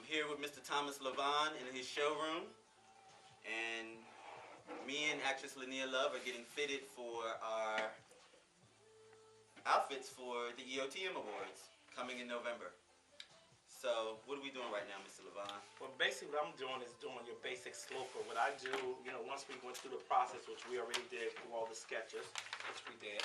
here with Mr. Thomas LaVone in his showroom, and me and actress Lania Love are getting fitted for our outfits for the EOTM Awards coming in November. So, what are we doing right now, Mr. LaVone? Well, basically what I'm doing is doing your basic sloper. What I do, once we went through the process, which we already did through all the sketches, which we did,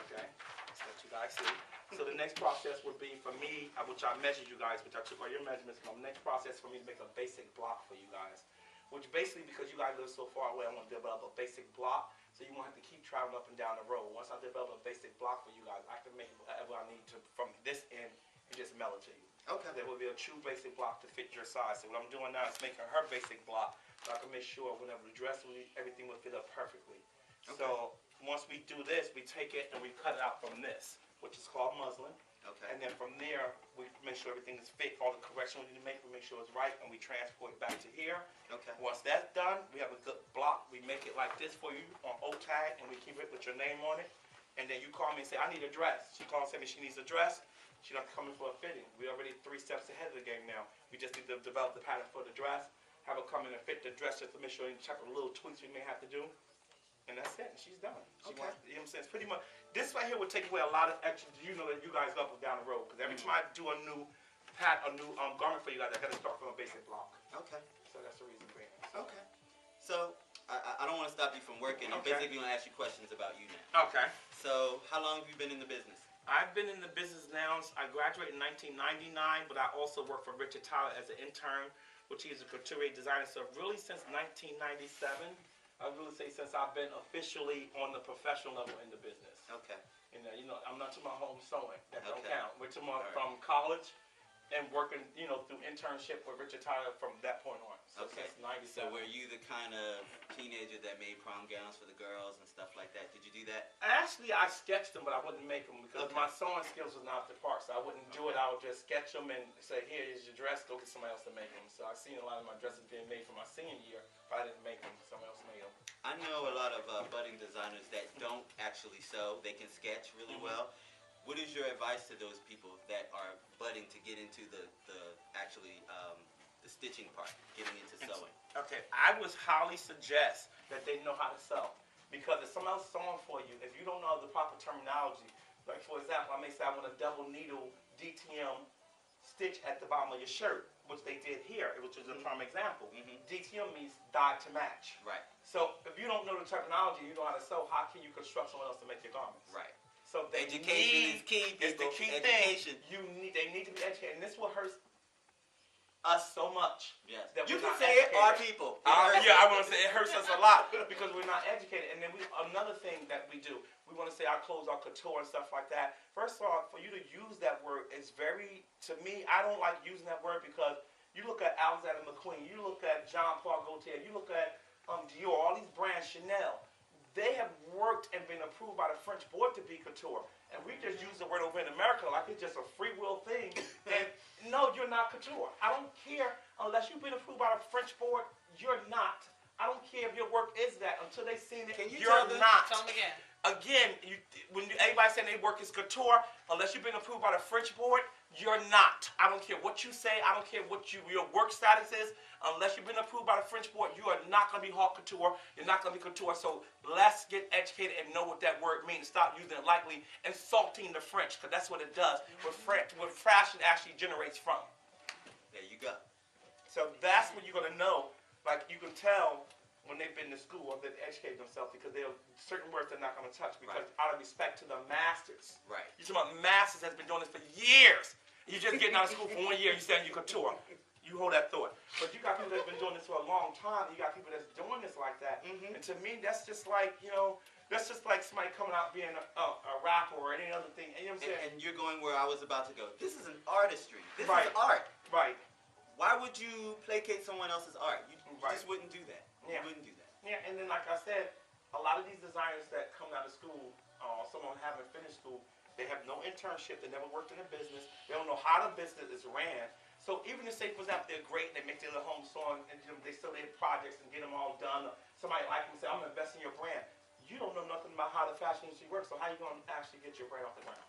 okay, that's what you guys see. So the next process would be for me, which I measured you guys, which I took all your measurements. My next process for me to make a basic block for you guys, which basically, because you guys live so far away, I want to develop a basic block, so you won't have to keep traveling up and down the road. Once I develop a basic block for you guys, I can make whatever I need to from this end and just mail it to you. Okay. There will be a true basic block to fit your size. So what I'm doing now is making her basic block, so I can make sure whenever the dress, everything will fit up perfectly. Okay. So once we do this, we take it and we cut it out from this, which is called muslin. Okay. And then from there, we make sure everything is fit. All the correction we need to make, we make sure it's right, and we transport it back to here. Okay. Once that's done, we have a good block. We make it like this for you on O-tag, and we keep it with your name on it. And then you call me and say, I need a dress. She calls and say she needs a dress. She don't have to come in for a fitting. We're already 3 steps ahead of the game now. We just need to develop the pattern for the dress, have her come in and fit the dress just to make sure you check the little tweaks we may have to do. And that's it. And she's done. She wants, you know what I'm saying? It's pretty much, this right here would take away a lot of extra, that you guys up and down the road. Because every time I do a new garment for you guys, I got to start from a basic block. Okay. So that's the reason for it. Okay. So, I don't want to stop you from working. I'm basically going to ask you questions about you now. Okay. So, how long have you been in the business? I've been in the business now. I graduated in 1999, but I also worked for Richard Tyler as an intern, which he's a couturier designer. So really since 1997, I really say since I've been officially on the professional level in the business. Okay. I'm not talking about home sewing. That don't Okay. count. We're talking about from college and working, through internship with Richard Tyler from that point on. So Okay. since 97. So were you the kind of teenager that made prom gowns for the girls and stuff like that? Did you do that? Actually, I sketched them, but I wouldn't make them because my sewing skills was not up to par. So I wouldn't do it. I would just sketch them and say, here is your dress. Go get somebody else to make them. So I've seen a lot of my dresses being made for my senior year, but I didn't make them. Someone else made them. I know a lot of budding designers that don't actually sew. They can sketch really well. What is your advice to those people that are budding to get into the stitching part, getting into sewing? Okay, I would highly suggest that they know how to sew. Because if someone else sewing for you, if you don't know the proper terminology, like for example, I may say I want a double needle DTM stitch at the bottom of your shirt, which they did here, which is a prime example. DTM means dye to match. Right. So if you don't know the terminology, you know how to sew, how can you construct someone else to make your garments? Right. So education is key. It's the key education. thing. They need to be educated, and this will hurt us so much. Yes. That You we're can not say educated. it, our people. Yeah, I want to say it hurts us a lot because we're not educated. And then another thing that we do, we want to say our clothes are couture and stuff like that. First of all, for you to use that word is to me, I don't like using that word because you look at Alexander McQueen, you look at Jean Paul Gaultier, you look at Dior, all these brands, Chanel. They have worked and been approved by the French board to be couture. And we just use the word over in America like it's just a free will thing. And no, you're not couture. I don't care unless you've been approved by the French board, you're not. I don't care if your work is that. Until they've seen it, you're not. Tell them again. Again, when everybody saying their work is couture, unless you've been approved by the French board, you're not. I don't care what you say. I don't care what your work status is. Unless you've been approved by the French board, you are not going to be haute couture. You're not going to be couture. So let's get educated and know what that word means. Stop using it lightly, insulting the French, because that's what it does. What fashion actually generates from. There you go. So that's what you're going to know. Like you can tell when they've been to school or they've educated themselves because there are certain words they're not going to touch because out of respect to the masters. Right. You're talking about masters has been doing this for years. You're just getting out of school for 1 year. You're saying you couture. You hold that thought. But you got people that's been doing this for a long time. You got people that's doing this like that. And to me, that's just like, that's just like somebody coming out being a rapper or any other thing. You know what I'm saying? And you're going where I was about to go. This is an artistry. This Right. is art. Right. Why would you placate someone else's art? You just wouldn't do that. Yeah. You wouldn't do that. Yeah, and then like I said, a lot of these designers that come out of school, someone haven't finished school, they have no internship, they never worked in a business, they don't know how the business is ran. So even if say for example they're great, they make their little home sewing and they sell their projects and get them all done. Somebody like them say, I'm investing in your brand. You don't know nothing about how the fashion industry works, so how are you going to actually get your brand off the ground?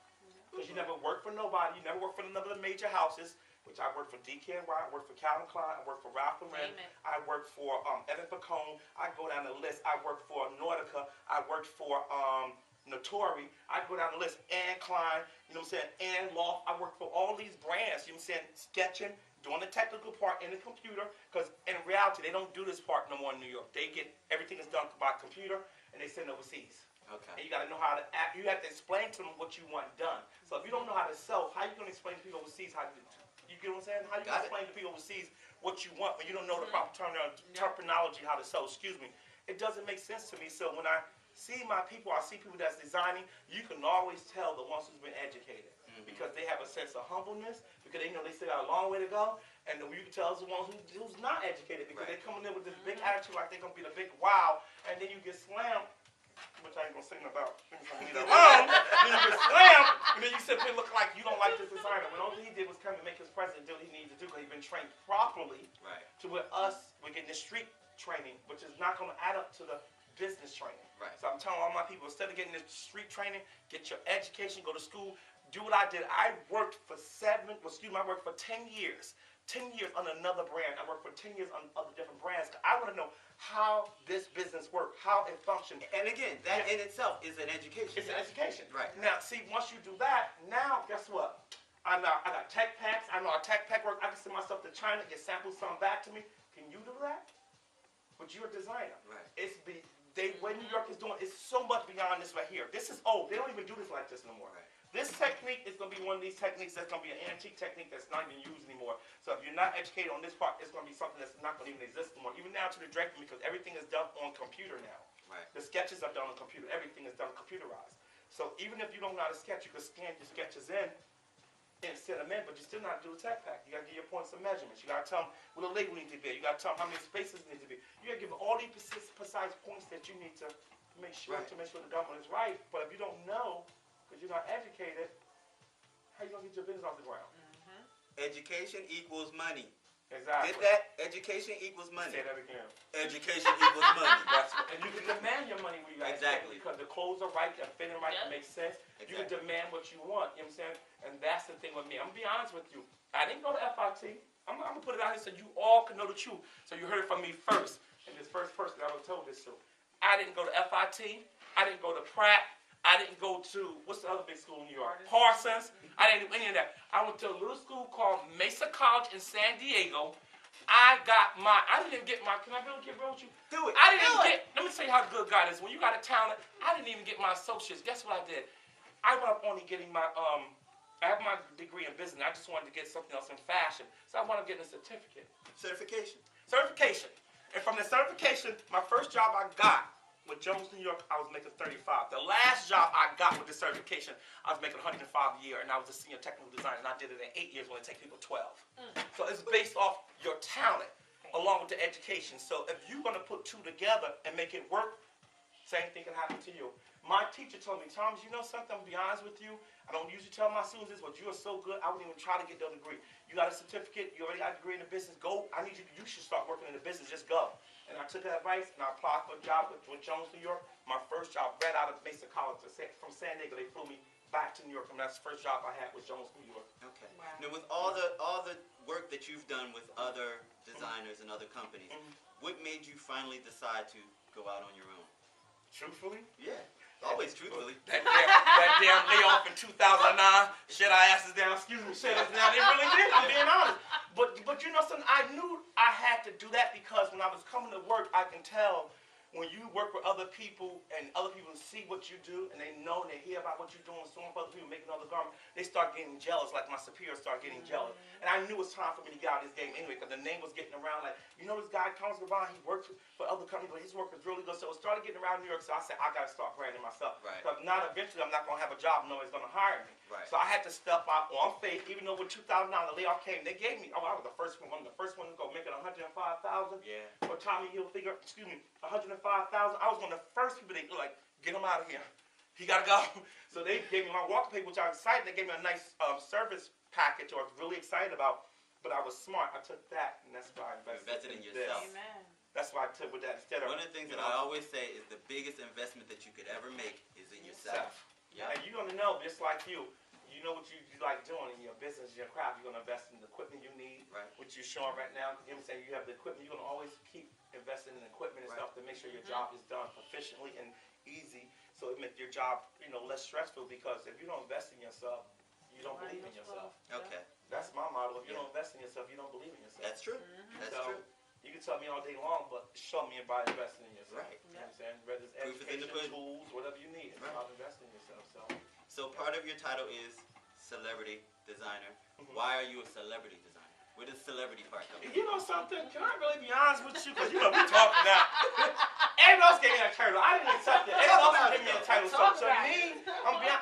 Because you never worked for nobody, you never worked for none of the major houses. which I work for DKNY, I work for Calvin Klein, I work for Ralph Lauren, I work for Evan Pacone, I go down the list, I work for Nautica, I work for Notori, I go down the list, Anne Klein, you know what I'm saying, Anne Loft, I work for all these brands, you know what I'm saying, sketching, doing the technical part in the computer, because in reality, they don't do this part no more in New York. They get, everything is done by computer, and they send overseas. Okay. And you got to know how to act. You have to explain to them what you want done. So if you don't know how to sew, how you going to explain to people overseas how to do it? You get what I'm saying? How you going to explain to people overseas what you want when you don't know the proper terminology, how to sew? Excuse me. It doesn't make sense to me. So when I see my people, I see people that's designing, you can always tell the ones who's been educated. Because they have a sense of humbleness, because they know they still got a long way to go, and you can tell the ones who's not educated, because they're coming in with this big attitude like they're going to be the big wow, and then you get slammed, which I ain't going to sing about, then you get slammed, and then you sit there looking like you don't like this designer, when all he did was come and make his president do what he needed to do, because he's been trained properly, to where we're getting the street training, which is not going to add up to the business training. So I'm telling all my people, instead of getting this street training, get your education, go to school, do what I did. I worked for 10 years. 10 years on another brand. I worked for 10 years on other different brands. I want to know how this business works, how it functions. And again, that in itself is an education. It's an education. Right. Now, see, once you do that, now, guess what? I got tech packs. I know how tech pack work. I can send myself to China, get samples, something back to me. Can you do that? But you're a designer. Right. What New York is doing is so much beyond this right here. This is old. They don't even do this like this no more. Right. This technique is going to be one of these techniques that's going to be an antique technique that's not even used anymore. So if you're not educated on this part, it's going to be something that's not going to even exist anymore. Even now to the draping, because everything is done on computer now. Right. The sketches are done on computer. Everything is done computerized. So even if you don't know how to sketch, you can scan your sketches in and send them in, but you still not do a tech pack. You got to give your points and measurements. You got to tell them what a label needs to be. You got to tell them how many spaces need to be. You got to give all these precise points that you need to make sure the government is right. But if you don't know, because you're not educated, how you gonna get your business off the ground? Education equals money. Exactly. Get that? Education equals money. Say that again. Education equals money. And you can demand your money when you got Exactly. because the clothes are right, they're fitting right, it makes sense. Exactly. You can demand what you want. You know what I'm saying? And that's the thing with me. I'm gonna be honest with you. I didn't go to FIT. I'm gonna put it out here so you all can know the truth. So you heard it from me first. And this first person I was told this to. I didn't go to FIT. I didn't go to Pratt. I didn't go to, what's the other big school in New York? Parsons. I didn't do any of that. I went to a little school called Mesa College in San Diego. I didn't even get my, can I really get real with you? Do it. I didn't even get, let me tell you how good God is. When you got a talent, I didn't even get my associates. Guess what I did? I wound up only getting my, I have my degree in business. I just wanted to get something else in fashion. So I wound up getting a certificate. Certification. And from the certification, my first job I got with Jones, New York, I was making $35. The last job I got with the certification, I was making $105 a year, and I was a senior technical designer, and I did it in 8 years when it takes people 12. So it's based off your talent along with the education. So if you're going to put two together and make it work, same thing can happen to you. My teacher told me, Thomas, you know something, I'm going to be honest with you. I don't usually tell my students this, but you are so good, I wouldn't even try to get the degree. You got a certificate, you already got a degree in the business, go. I need you, you should start working in the business, just go. And I took that advice, and I applied for a job with Jones, New York. My first job, right out of Mesa College, from San Diego, they flew me back to New York, and that's the first job I had with Jones, New York. Okay. Wow. Now, with all the work that you've done with other designers and other companies, what made you finally decide to go out on your own? Truthfully? Yeah. Always truthfully. That damn layoff in 2009, shut our asses down, excuse me, shut us down. They really did, I'm being honest. But you know something, I knew I had to do that because when I was coming to work, I can tell when you work with other people and other people see what you do and they know and they hear about what you're doing, so many other people making other garments, they start getting jealous, like my superiors start getting jealous. And I knew it was time for me to get out of this game anyway because the name was getting around like, you know this guy, Thomas LaVone, he works for other companies, but his work is really good. So it started getting around New York, so I said, I got to start branding myself. Right. Because not eventually I'm not going to have a job and nobody's going to hire me. Right. So I had to step out on faith, even though when 2009 the layoff came, they gave me, I was the first one to go making $105,000. Yeah. Or Tommy Hilfiger, excuse me, $105,000. I was one of the first people they like, get him out of here. He got to go. So they gave me my walking paper, which I was excited. They gave me a nice service package, which I was really excited about. But I was smart. I took that, and that's why I invested in yourself. Amen. That's why I took with that instead of. One of the things that I always say is the biggest investment that you could ever make is in yourself. Yeah. And you're going to know, just like you you know what you like doing in your business, your craft. You're gonna invest in the equipment you need, Right. which you're showing right now. You know what I'm saying? You have the equipment. You're gonna always keep investing in equipment and stuff to make sure your job is done efficiently and easy, so it makes your job, less stressful. Because if you don't invest in yourself, you don't believe in yourself. Okay. That's my model. If you don't invest in yourself, you don't believe in yourself. That's true. That's So, true. you can tell me all day long, but show me by investing in yourself. Right. You know what I'm saying? Whether it's Proof is in the education, pudding. tools, whatever you need, it's Right. about investing in yourself. So part of your title is celebrity designer. Mhm. Why are you a celebrity designer? Where does celebrity part come in? You know something? Can I really be honest with you? Because we talking now. Everyone else gave me a title. I didn't accept it. Everyone else gave me a title. So to me,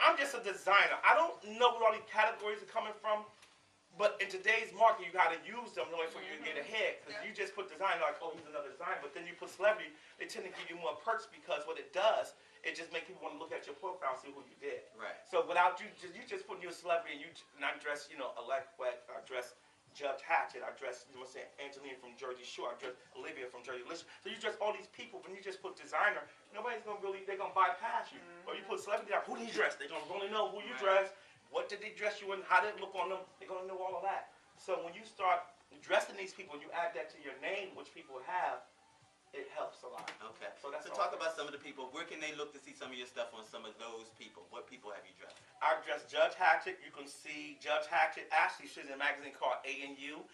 I'm just a designer. I don't know where all these categories are coming from. But in today's market, you got to use them in order for you to get ahead. Because you just put design, like, oh, he's another designer. But then you put celebrity, they tend to give you more perks, because what it does, it just makes people want to look at your profile and see who you did. Right. So without you just putting you a celebrity, and I dress, Elect Wet, I dress Judge Hatchett, I dress, Angelina from Jersey Shore, I dress Olivia from Jersey Licious. So you dress all these people, when you just put designer, nobody's going to they're going to bypass you. Or you put celebrity, who did he dress? They're going to really know who you dress. What did they dress you in? How did it look on them? They're going to know all of that. So when you start dressing these people, you add that to your name, which people have, it helps a lot. Okay. So that's talk about some of the people. Where can they look to see some of your stuff on some of those people? What people have you dressed? I've dressed Judge Hatchett. You can see Judge Hatchett. Actually, she's in a magazine called A&U.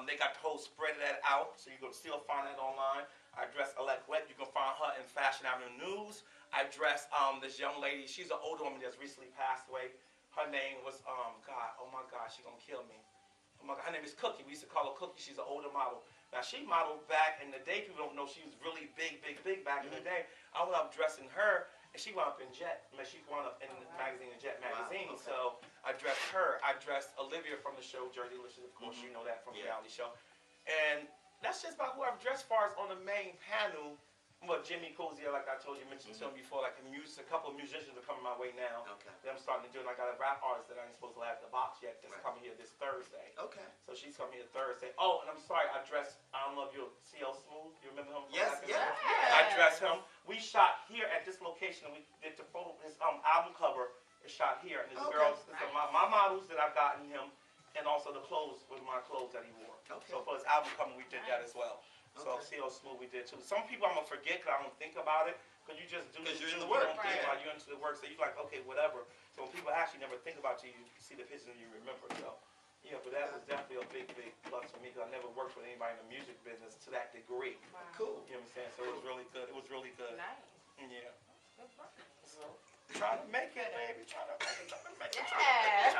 They got the whole spread of that out, so you can still find that online. I dress Elect Wet. You can find her in Fashion Avenue News. I dress this young lady. She's an older woman that's recently passed away. Her name was, oh my God, she's going to kill me. Oh my God, her name is Cookie. We used to call her Cookie. She's an older model. Now, she modeled back in the day. People don't know she was really big back in the day. I went up dressing her, and she wound up in Jet. She wound up in the magazine, in Jet magazine. Wow, okay. So I dressed her. I dressed Olivia from the show Jersey Licious. Of course, you know that from the reality show. And that's just about who I've dressed. As far as on the main panel, well, Jimmy Cozier, like I told you, mentioned to him before, like a couple of musicians are coming my way now. Okay. That I'm starting to do, and I got a rap artist that I ain't supposed to have at the box yet that's coming here this Thursday. Okay. So she's coming here Thursday. Oh, and I'm sorry, I dressed, I don't know if you'll CL Smooth. You remember him? Yes, yes. I dressed him. We shot here at this location. We did the photo, his album cover is shot here. And this girls, my models that I've gotten him, and also the clothes with my clothes that he wore. Okay. So for his album cover, we did that as well. So CL Smooth we did too. Some people I'm going to forget because I don't think about it. Because you just do Because you're in the you work. don't think about it. You're into the work. So you're like, okay, whatever. So when people actually never think about you, you see the pictures and you remember. So, yeah, but that was definitely a big plus for me because I never worked with anybody in the music business to that degree. Wow. Cool. You know what I'm saying? So it was really good. It was really good. Nice. Yeah. Good work. So, trying to make it, baby. Trying to make it. Yeah.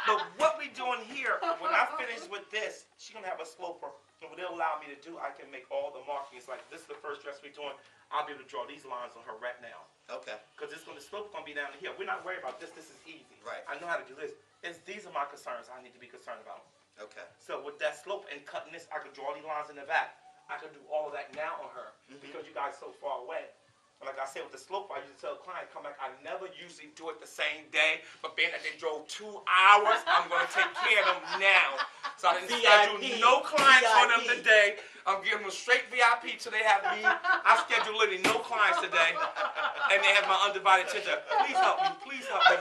But what we doing here, when I finish with this, she's going to have a sloper. And what it'll allow me to do, I can make all the markings. Like, this is the first dress we're doing. I'll be able to draw these lines on her right now. Okay. Because the slope's going to be down here. We're not worried about this. This is easy. Right. I know how to do this. These are my concerns I need to be concerned about. Okay. So with that slope and cutting this, I could draw these lines in the back. I could do all of that now on her because you guys are so far away. And like I said, with the slope, I used to tell a client, come back, I never usually do it the same day, but being that they drove 2 hours, I'm going to take care of them now. So I didn't schedule no clients for them today. I'm giving them straight VIP till they have me. I schedule literally no clients today, and they have my undivided attention. Please help me. Please help me.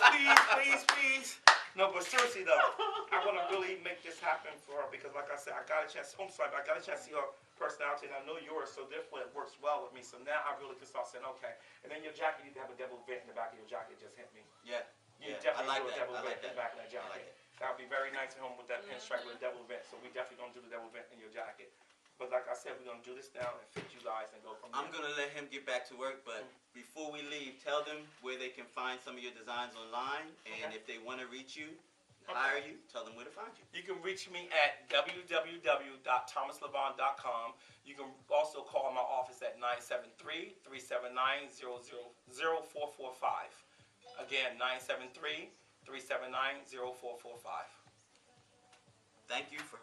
Please, please, please. No, but seriously though, I want to really make this happen for her because, like I said, I got a chance. I got a chance to see her personality, and I know yours, so therefore it works well with me. So now I really can start saying, okay. And then your jacket, you need to have a devil vent in the back of your jacket. Just hit me. Yeah. You Yeah. definitely I like do a that. devil I vent like in that. the back of that I jacket. like it. That would be very nice at home with that pinstripe with a devil vent. So we definitely gonna do the devil vent in your jacket. But like I said, we're gonna do this now and fit you guys and go from there. I'm going to let him get back to work, but before we leave, tell them where they can find some of your designs online, and if they want to reach you, hire you, tell them where to find you. You can reach me at www.thomaslavone.com. You can also call my office at 973-379-0445. Again, 973-379-0445. Thank you for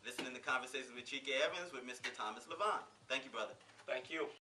listening to Conversations with Chike Evans with Mr. Thomas LaVone. Thank you, brother. Thank you.